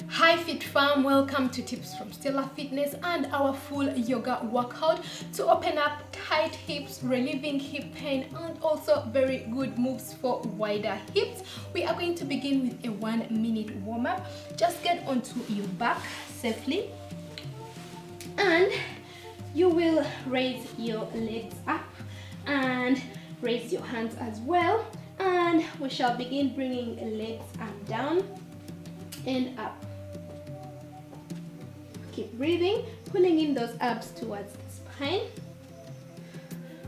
Hi Fit Fam, welcome to Tips from Stella Fitness and our full yoga workout to open up tight hips, relieving hip pain, and also very good moves for wider hips. We are going to begin with a 1-minute warm-up. Just get onto your back safely and you will raise your legs up and raise your hands as well, and we shall begin bringing legs up, down and up. Keep breathing, pulling in those abs towards the spine.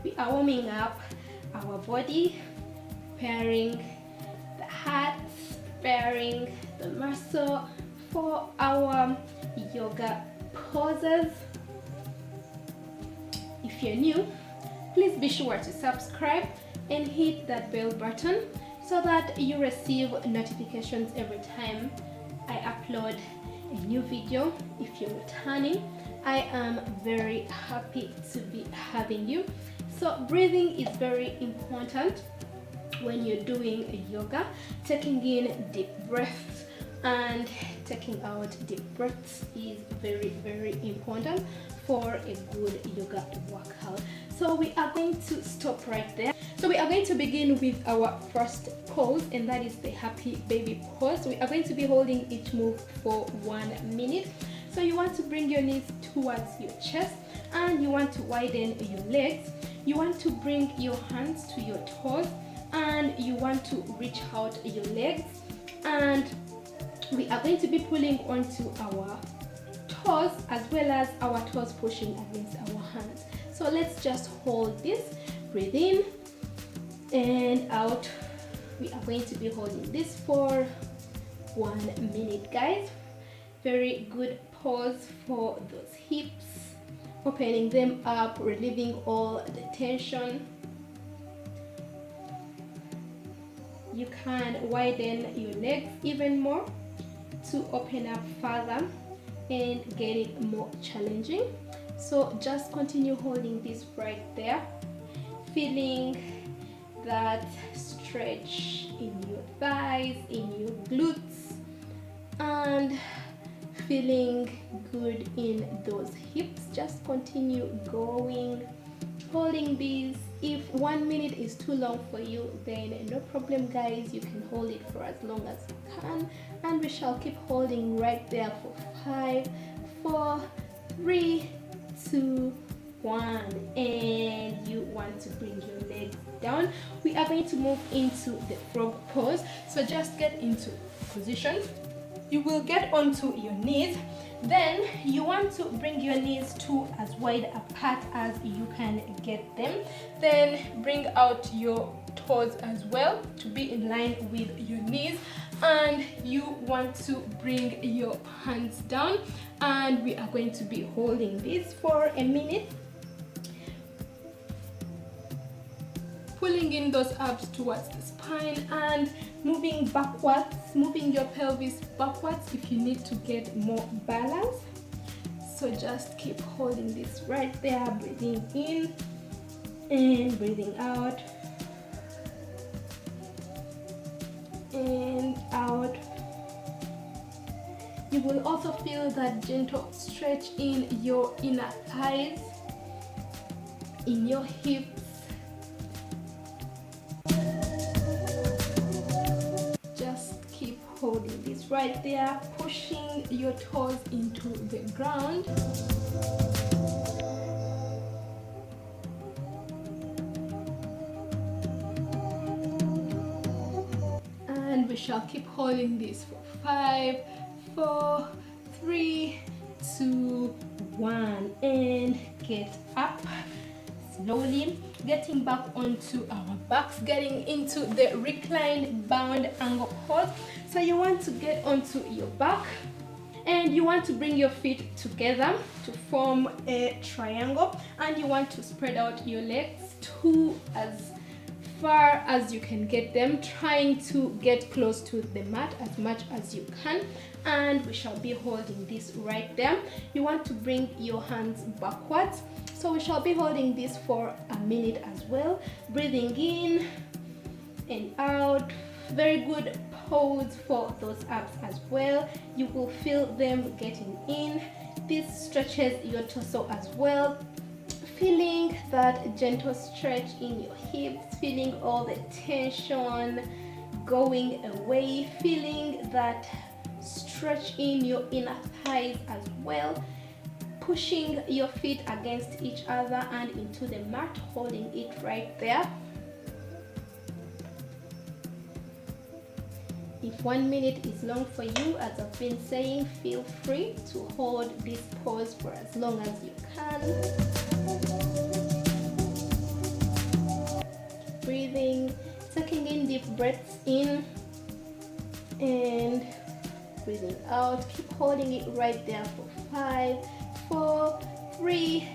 We are warming up our body, preparing the heart, preparing the muscle for our yoga poses. If you're new, please be sure to subscribe and hit that bell button so that you receive notifications every time I upload a new video. If you're returning, I am very happy to be having you. So breathing is very important when you're doing yoga. Taking in deep breaths and taking out deep breaths is very, very important for a good yoga workout. So we are going to stop right there. So we are going to begin with our first pose, and that is the happy baby pose. We are going to be holding each move for 1 minute. So you want to bring your knees towards your chest and you want to widen your legs. You want to bring your hands to your toes and you want to reach out your legs, and we are going to be pulling onto our toes as well as our toes pushing against our hands. So let's just hold this. Breathe in and out. We are going to be holding this for 1 minute, guys. Very good pose for those hips, opening them up, relieving all the tension. You can widen your legs even more to open up further and get it more challenging. So just continue holding this right there, feeling that stretch in your thighs, in your glutes, and feeling good in those hips. Just continue going, holding these. If 1 minute is too long for you, then no problem, guys, you can hold it for as long as you can, and we shall keep holding right there for 5, 4, 3, 2, 1. And you want to bring your legs down. We are going to move into the frog pose. So just get into position. You will get onto your knees. Then you want to bring your knees to as wide apart as you can get them. Then bring out your toes as well to be in line with your knees, and you want to bring your hands down, and we are going to be holding this for a minute, pulling in those abs towards the spine and moving backwards, moving your pelvis backwards if you need to get more balance. So just keep holding this right there, breathing in and breathing out and out. You will also feel that gentle stretch in your inner thighs, in your hips. Holding this right there, pushing your toes into the ground. And we shall keep holding this for 5, 4, 3, 2, 1, and get up slowly, getting back onto our backs, getting into the reclined bound angle pose. So you want to get onto your back and you want to bring your feet together to form a triangle, and you want to spread out your legs to as far as you can get them, trying to get close to the mat as much as you can. And we shall be holding this right there. You want to bring your hands backwards. So we shall be holding this for a minute as well, breathing in and out. Very good pose for those abs as well. You will feel them getting in. This stretches your torso as well. Feeling that gentle stretch in your hips, feeling all the tension going away, feeling that stretch in your inner thighs as well. Pushing your feet against each other and into the mat, holding it right there. If 1 minute is long for you, as I've been saying, feel free to hold this pose for as long as you can. Breathing, taking in deep breaths in and breathing out. Keep holding it right there for 5, 4, 3,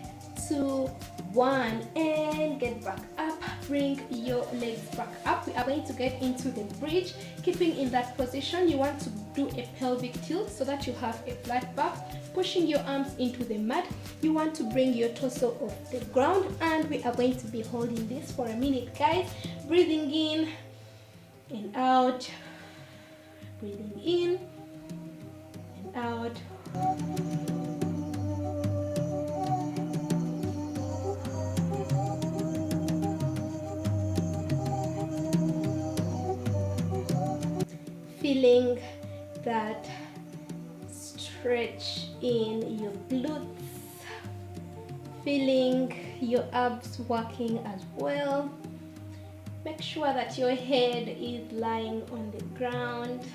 2, 1, and get back up. Bring your legs back up. We are going to get into the bridge. Keeping in that position, you want to do a pelvic tilt so that you have a flat back. Pushing your arms into the mat. You want to bring your torso off the ground, and we are going to be holding this for a minute, guys. Breathing in and out. Breathing in and out. Feeling that stretch in your glutes, feeling your abs working as well. Make sure that your head is lying on the ground,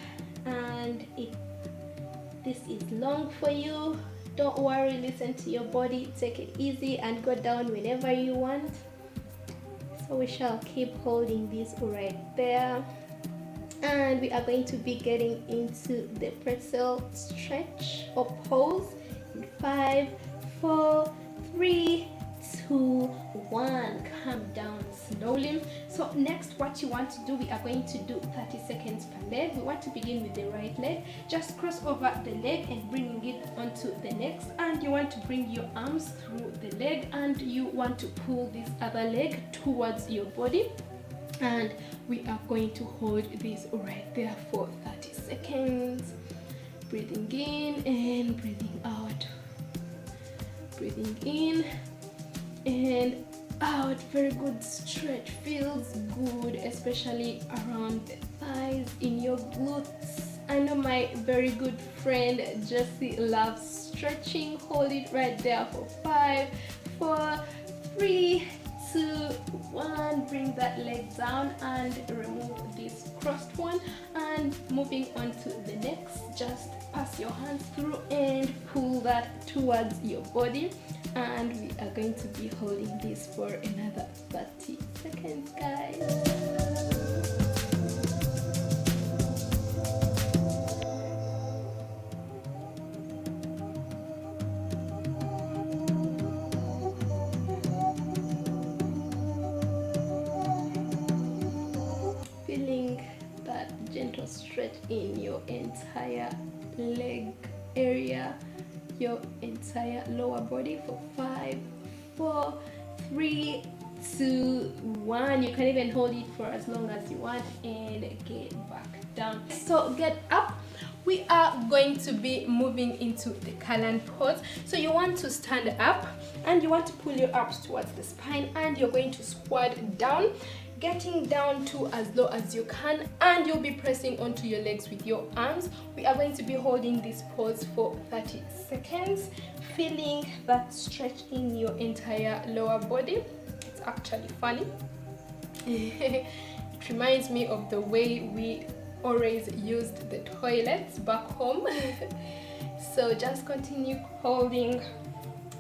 and if this is long for you, don't worry, listen to your body, take it easy and go down whenever you want. So we shall keep holding this right there. And we are going to be getting into the pretzel stretch or pose in 5, 4, 3, 2, 1. Calm down slowly. So next, what you want to do, we are going to do 30 seconds per leg. We want to begin with the right leg. Just cross over the leg and bringing it onto the next, and you want to bring your arms through the leg, and you want to pull this other leg towards your body. And we are going to hold this right there for 30 seconds. Breathing in and breathing out. Breathing in and out. Very good stretch. Feels good, especially around the thighs, in your glutes. I know my very good friend Jessie loves stretching. Hold it right there for 5, 4, 3, 2, 1. Bring that leg down and remove this crossed one, and moving on to the next, just pass your hands through and pull that towards your body, and we are going to be holding this for another 30 seconds, guys. Gentle stretch in your entire leg area, your entire lower body for 5, 4, 3, 2, 1. You can even hold it for as long as you want and get back down. So get up. We are going to be moving into the Reclined pose. So you want to stand up and you want to pull your arms towards the spine, and you're going to squat down, getting down to as low as you can, and you'll be pressing onto your legs with your arms. We are going to be holding this pose for 30 seconds, feeling that stretch in your entire lower body. It's actually funny. It reminds me of the way we always used the toilets back home. So just continue holding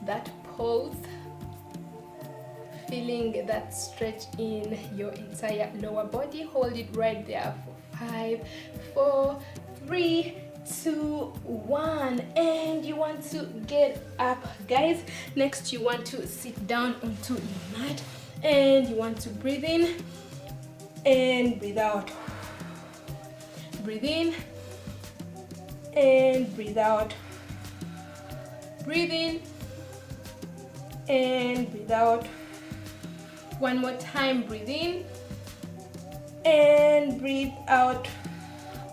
that pose, feeling that stretch in your entire lower body. Hold it right there for 5, 4, 3, 2, 1, and you want to get up, guys. Next, you want to sit down onto your mat, and you want to breathe in and breathe out. Breathe in and breathe out. Breathe in and breathe out. One more time, breathe in and breathe out.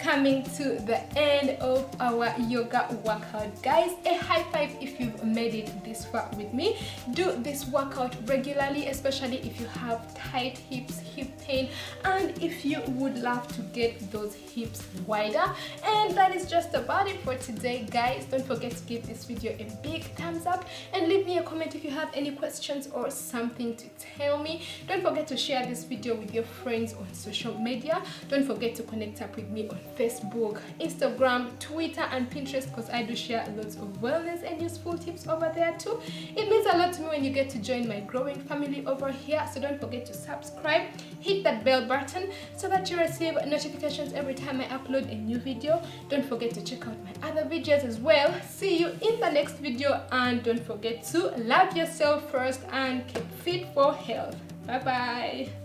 coming to the end of our yoga workout, guys. A high five if you've made it this far with me. Do this workout regularly, especially if you have tight hips, hip pain, and if you would love to get those hips wider. And that is just about it for today, guys. Don't forget to give this video a big thumbs up and leave me a comment if you have any questions or something to tell me. Don't forget to share this video with your friends on social media. Don't forget to connect up with me on Facebook, Instagram, Twitter, and Pinterest, because I do share lots of wellness and useful tips over there too. It means a lot to me when you get to join my growing family over here. So don't forget to subscribe, hit that bell button so that you receive notifications every time I upload a new video. Don't forget to check out my other videos as well. See you in the next video, and don't forget to love yourself first and keep fit for health. Bye bye.